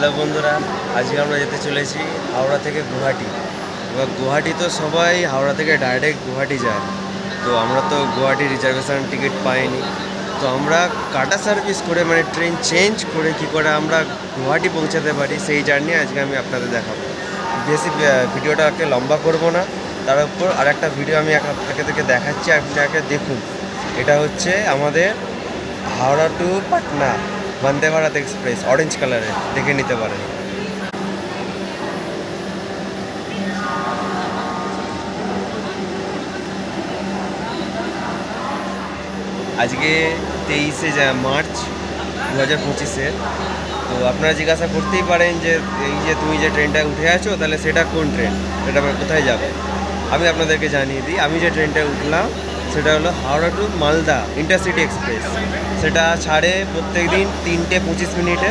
Hello বন্ধুরা, আজকে আমরা যেতে চলেছি হাওড়া থেকে গুয়াহাটি। এবার গুয়াহাটি তো সবাই হাওড়া থেকে ডাইরেক্ট গুয়াহাটি যায়, তো আমরা তো গুয়াহাটি রিজার্ভেশন টিকিট পাইনি। তো আমরা কাটা সার্ভিস করে মানে ট্রেন চেঞ্জ করে কী করে আমরা গুয়াহাটি পৌঁছাতে পারি সেই জার্নি আজকে আমি আপনাদের দেখাবো। বেশি ভিডিওটাকে লম্বা করব না, তার উপর আর একটা ভিডিও আমি আপনাকে থেকে দেখাচ্ছি, আপনাকে দেখুন। এটা হচ্ছে আমাদের Howrah two Patna Vande Bharat express, orange কালারের, দেখে নিতে পারেন। আজকে 23শে মার্চ 2025-এর। তো আপনারা জিজ্ঞাসা করতেই পারেন যে এই যে তুমি যে ট্রেনটায় উঠে আছো, তাহলে সেটা কোন ট্রেন, সেটা কোথায় যাবে। আমি আপনাদেরকে জানিয়ে দিই, আমি যে ট্রেনটায় উঠলাম সেটা হলো Howrah to Malda intercity express. সেটা ছাড়ে প্রত্যেক দিন 3:25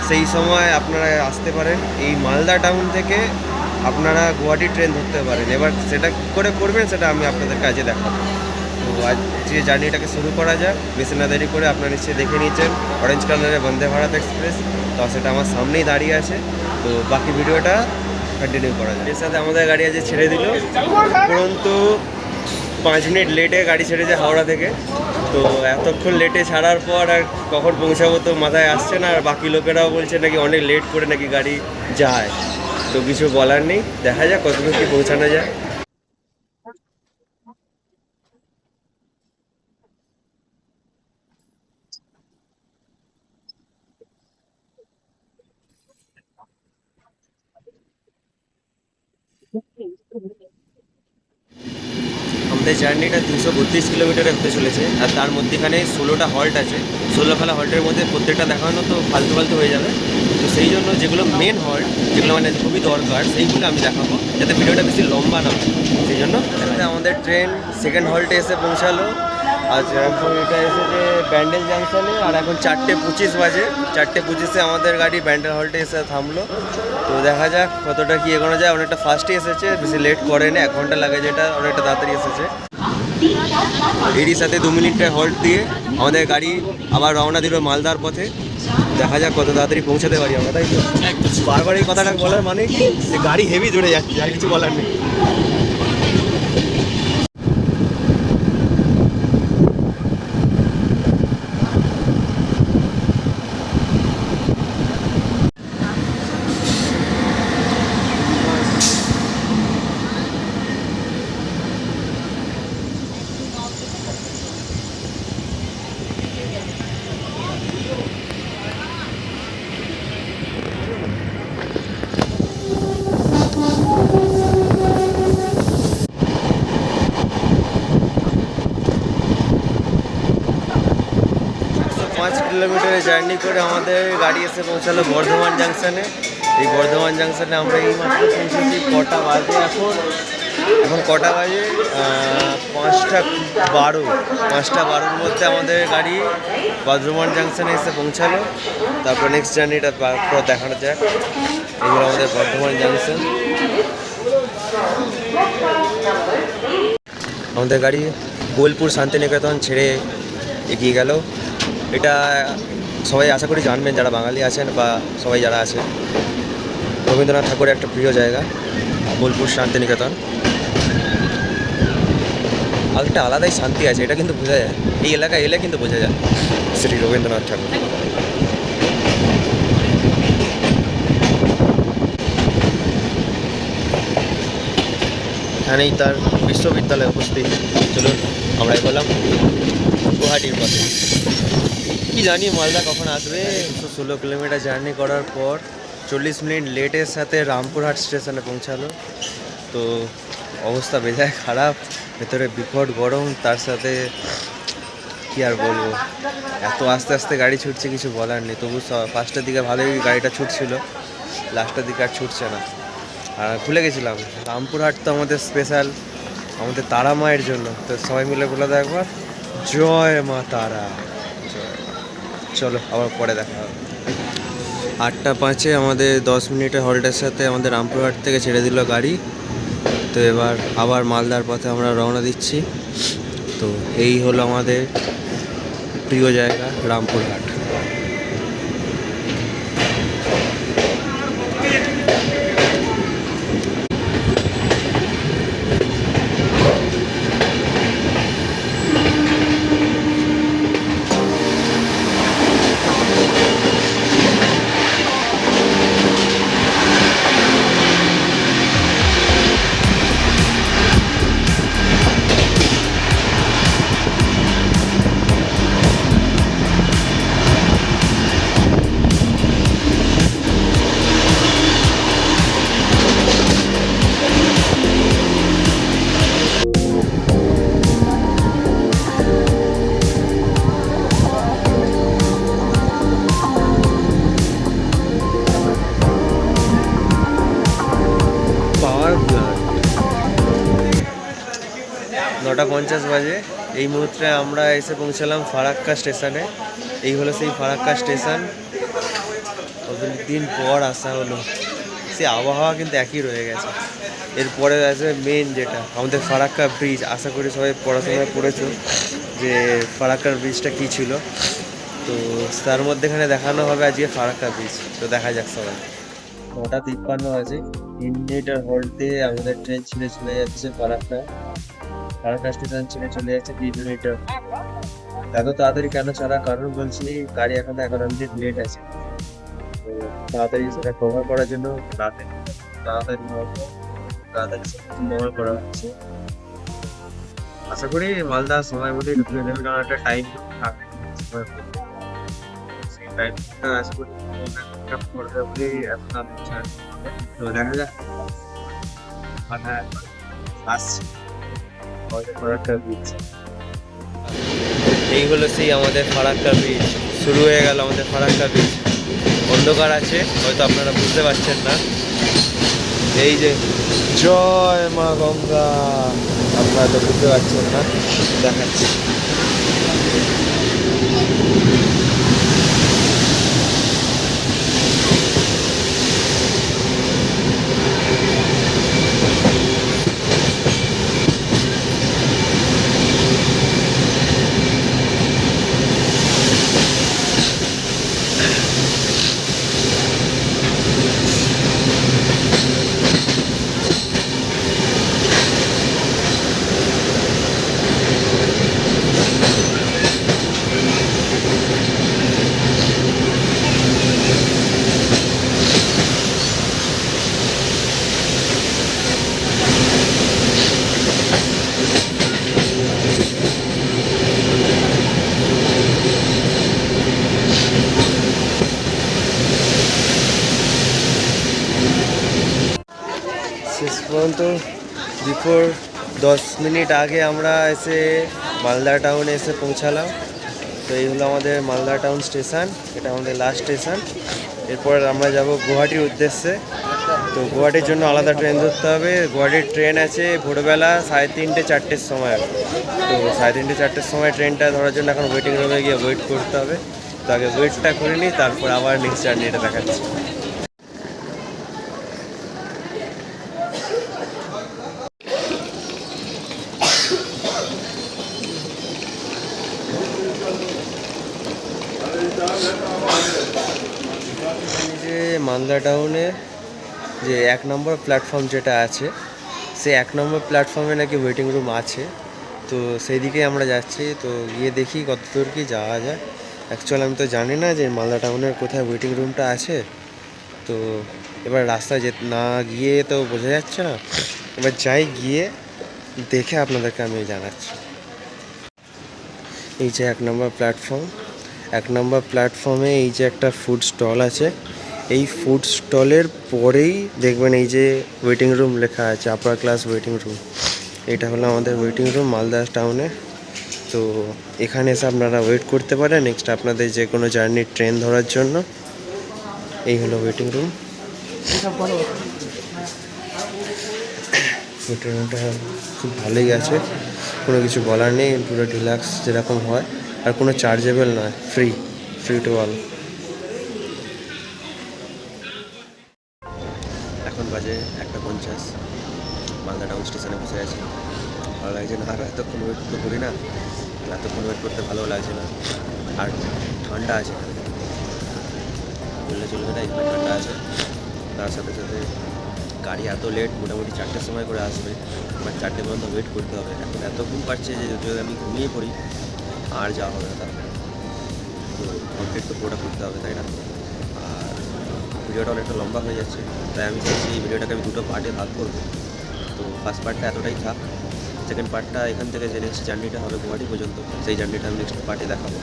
সেই সময় আপনারা আসতে পারেন। এই মালদা টাউন থেকে আপনারা গুয়াহাটি ট্রেন ধরতে পারেন। এবার সেটা কী করে করবেন সেটা আমি আপনাদের কাছে দেখাবো। তো আজ যে জার্নিটাকে শুরু করা যাক, বেশি না দেরি করে। আপনারা নিশ্চয়ই দেখে নিয়েছেন অরেঞ্জ কালারের বন্দে ভারত এক্সপ্রেস, তো সেটা আমার সামনেই দাঁড়িয়ে আছে। তো বাকি ভিডিওটা কন্টিনিউ করা যায়। এর সাথে আমাদের গাড়ি আজ ছেড়ে দিল, পরন্তু 5 মিনিট লেটে গাড়ি ছেড়েছে হাওড়া থেকে। তো এতক্ষণ লেটে ছাড়ার পর আর কখন পৌঁছাবো তো মাথায় আসছে না, আর বাকি লোকেরাও বলছে নাকি অনেক লেট করে নাকি গাড়ি যায়। তো কিছু বলার নেই, দেখা যাক কতদূর কি পৌঁছানো যায়। আমাদের জার্নিটা 232 কিলোমিটারে হতে চলেছে, আর তার মধ্যেখানে 16টা হল্ট আছে। 16খানা হল্টের মধ্যে প্রত্যেকটা দেখানো তো ফালতু ফালতু হয়ে যাবে। তো সেই জন্য যেগুলো মেন হল্ট, যেগুলো মানে খুবই দরকার, সেইগুলো আমি দেখাবো যাতে ভিডিওটা বেশি লম্বা না হয়। সেই জন্য আমাদের ট্রেন সেকেন্ড হল্টে এসে পৌঁছালো। আজ এখন এটা এসেছে ব্যান্ডেল জাংশনে, আর এখন 4:25 বাজে। 4:25-এ আমাদের গাড়ি ব্যান্ডেল হল্টে এসে থামলো। তো দেখা যাক কতটা কি এগোনো যায়। অনেকটা ফাস্টই এসেছে, বেশি লেট করেনি, 1 ঘন্টা লাগে যেটা অনেকটা তাড়াতাড়ি এসেছে। এরই সাথে 2 মিনিটের হল্ট দিয়ে আমাদের গাড়ি আবার রওনা দিল মালদার পথে। দেখা যাক কত তাড়াতাড়ি পৌঁছাতে পারি আমরা, তাই তো? বারবার এই কথাটা বলার মানে কি, যে গাড়ি হেভি জুড়ে যাচ্ছে, আর কিছু বলার নেই। পাঁচ কিলোমিটারের জার্নি করে আমাদের গাড়ি এসে পৌঁছালো বর্ধমান জাংশনে। এই বর্ধমান জাংশনে আমরা এই মাত্র পৌঁছেছি। কটা বাজে এখন? এখন কটা বাজে? 5:12। 5:12-র মধ্যে আমাদের গাড়ি বর্ধমান জাংশনে এসে পৌঁছালো। তারপর নেক্সট জার্নিটা পুরো দেখানো যাক। এইগুলো আমাদের বর্ধমান জাংশন। আমাদের গাড়ি বোলপুর শান্তিনিকেতন ছেড়ে এগিয়ে গেল। এটা সবাই আশা করি জানবেন, যারা বাঙালি আছেন বা সবাই যারা আছেন, রবীন্দ্রনাথ ঠাকুরের একটা প্রিয় জায়গা বোলপুর শান্তিনিকেতন। আর একটা আলাদাই শান্তি আছে, এটা কিন্তু বোঝা যায়। এই এলাকায় এলে কিন্তু বোঝা যায় শ্রী রবীন্দ্রনাথ ঠাকুর। এখানেই তার বিশ্ববিদ্যালয়ে উপস্থিত। চলুন আমরা বললাম গুয়াহাটির পথে। কি জানি মালদা কখন আসবে। 116 কিলোমিটার জার্নি করার পর 40 মিনিট লেটের সাথে রামপুরহাট স্টেশনে পৌঁছালো। তো অবস্থা বেজায় খারাপ, ভেতরে বিকট গরম, তার সাথে কি আর বলবো, এত আস্তে আস্তে গাড়ি ছুটছে কিছু বলার নেই। তবু ফার্স্টের দিকে ভালোই গাড়িটা ছুটছিল, লাস্টের দিকে আর ছুটছে না। আর ভুলে গেছিলাম রামপুরহাট তো আমাদের স্পেশাল, আমাদের তারা মায়ের জন্য। তো সবাই মিলে বলে দাও একবার, জয় মা তারা। চলো আবার পরে দেখা হবে। 8:05 আমাদের 10 মিনিটের হল্টের সাথে আমাদের রামপুরহাট থেকে ছেড়ে দিল গাড়ি। তো এবার আবার মালদার পথে আমরা রওনা দিচ্ছি। তো এই হলো আমাদের প্রিয় জায়গা রামপুরহাট। 9:50 বাজে। এই মুহূর্তে আমরা এসে পৌঁছালাম ফারাক্কা স্টেশনে। এই হলো সেই ফারাক্কা স্টেশন। দিন পর আসা হলো, সে আবহাওয়া কিন্তু একই রয়ে গেছে। এরপরে আছে মেন যেটা আমাদের ফারাক্কা ব্রিজ। আশা করি সবাই পড়াশোনায় পড়েছো যে ফারাক্কার ব্রিজটা কী ছিল। তো তার মধ্যেখানে দেখানো হবে আজকে ফারাক্কা ব্রিজ। তো দেখা যাক সবাই। 9:53 আছে। ইন্ডিয়েটার হল্টে আমাদের ট্রেন ছেড়ে চলে যাচ্ছে ফারাক্কা স্টেশন ছেড়ে চলে যাচ্ছে ইন্ডিয়েটার। এত তাড়াতাড়ি কেন ছাড়া, কারণ বলছি গাড়ি এখন 11 মিনিট লেট আছে। তো তাড়াতাড়ি সেটা কভার করার জন্য তাড়াতাড়ি কভার করা হচ্ছে। আশা করি মালদা সময় মধ্যে ঢুকে দেবে, কারণ একটা টাইম থাকে সেই টাইমটা আশা করি করবে বলেই এখন আমি চাই। তো দেখা যাক মানে আসছে ফারাক্কা ব্রিজ। এই হলো সেই আমাদের ফারাক্কা ব্রিজ। শুরু হয়ে গেল আমাদের ফারাক্কা ব্রিজ। অন্ধকার আছে, হয়তো আপনারা বুঝতে পারছেন না। এই যে জয় মা গঙ্গা, আপনারা তো বুঝতে পারছেন না, দেখাচ্ছি। শেষ পর্যন্ত বিফোর 10 মিনিট আগে আমরা এসে মালদা টাউনে এসে পৌঁছালাম। তো এই হলো আমাদের মালদা টাউন স্টেশন, এটা আমাদের লাস্ট স্টেশন। এরপর আমরা যাব গুয়াহাটির উদ্দেশ্যে। তো গুয়াহাটির জন্য আলাদা ট্রেন ধরতে হবে। গুয়াহাটির ট্রেন আছে ভোরবেলা 3:30-4টের সময়। তো 3:30-4টের সময় ট্রেনটা ধরার জন্য এখন ওয়েটিং রুমে গিয়ে ওয়েট করতে হবে। তো আগে ওয়েটটা করে নিই, তারপর আবার নেক্সট জার্নিটা দেখাচ্ছি। যে মালদা টাউনে যে 1 নম্বর প্ল্যাটফর্ম যেটা আছে, সেই 1 নম্বর প্ল্যাটফর্মে নাকি ওয়েটিং রুম আছে। তো সেই দিকে আমরা যাচ্ছি। তো গিয়ে দেখি কত দূর কি যাওয়া যায়। অ্যাকচুয়ালি আমি তো জানি না যে মালদা টাউনের কোথায় ওয়েটিং রুমটা আছে। তো এবার রাস্তায় না গিয়ে তো বোঝা যাচ্ছে না। এবার যাই, গিয়ে দেখে আপনাদেরকে আমি জানাচ্ছি। এই যে 1 নম্বর প্ল্যাটফর্ম, 1 নম্বর প্ল্যাটফর্মে এই যে একটা ফুড স্টল আছে। এই ফুড স্টলের পরেই দেখবেন এই যে ওয়েটিং রুম লেখা আছে, আপার ক্লাস ওয়েটিং রুম। এটা হলো আমাদের ওয়েটিং রুম মালদা টাউনে। তো এখানে এসে আপনারা ওয়েট করতে পারেন নেক্সট আপনাদের যে কোনো জার্নির ট্রেন ধরার জন্য। এই হলো ওয়েটিং রুম। ওয়েটিং রুমটা খুব ভালোই আছে, কোনো কিছু বলার নেই, পুরো ডিলাক্স যেরকম হয়। আর কোনো চার্জেবল নয়, ফ্রি টু অল। এখন বাজে 1:50, মালদা টাউন স্টেশনে বসে আছি। ভালো লাগছে না, আর এতক্ষণ ওয়েট তো করি না, এতক্ষণ ওয়েট করতে ভালো লাগছে না। আর ঠান্ডা আছে, বললে চলবে না, এখানে ঠান্ডা আছে। তার সাথে সাথে গাড়ি এত লেট, মোটামুটি 4টের সময় করে আসবে। এবার 4টে পর্যন্ত ওয়েট করতে হবে। এখন এত ঘুম পাচ্ছে যে যদি আমি ঘুমিয়ে পড়ি আর যাওয়া হবে না। তারপরে তো কমপ্লিট তো পুরোটা করতে হবে, তাই না? আর ভিডিওটা অনেকটা লম্বা হয়ে যাচ্ছে, তাই আমি চাইছি এই ভিডিওটাকে আমি 2টো পার্টে ভাগ করবো। তো ফার্স্ট পার্টটা এতটাই থাক, সেকেন্ড পার্টটা এখান থেকে যে নেক্সট জার্নিটা হবে গুয়াহাটি পর্যন্ত, সেই জার্নিটা আমি নেক্সট পার্টে দেখাবো।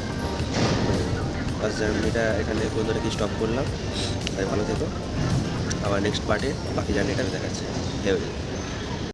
ফার্স্ট জার্নিটা এখানে পর্যন্ত কি স্টপ করলাম, তাই ভালো থেকো। আবার নেক্সট পার্টে বাকি জার্নিটা আমি দেখাচ্ছি।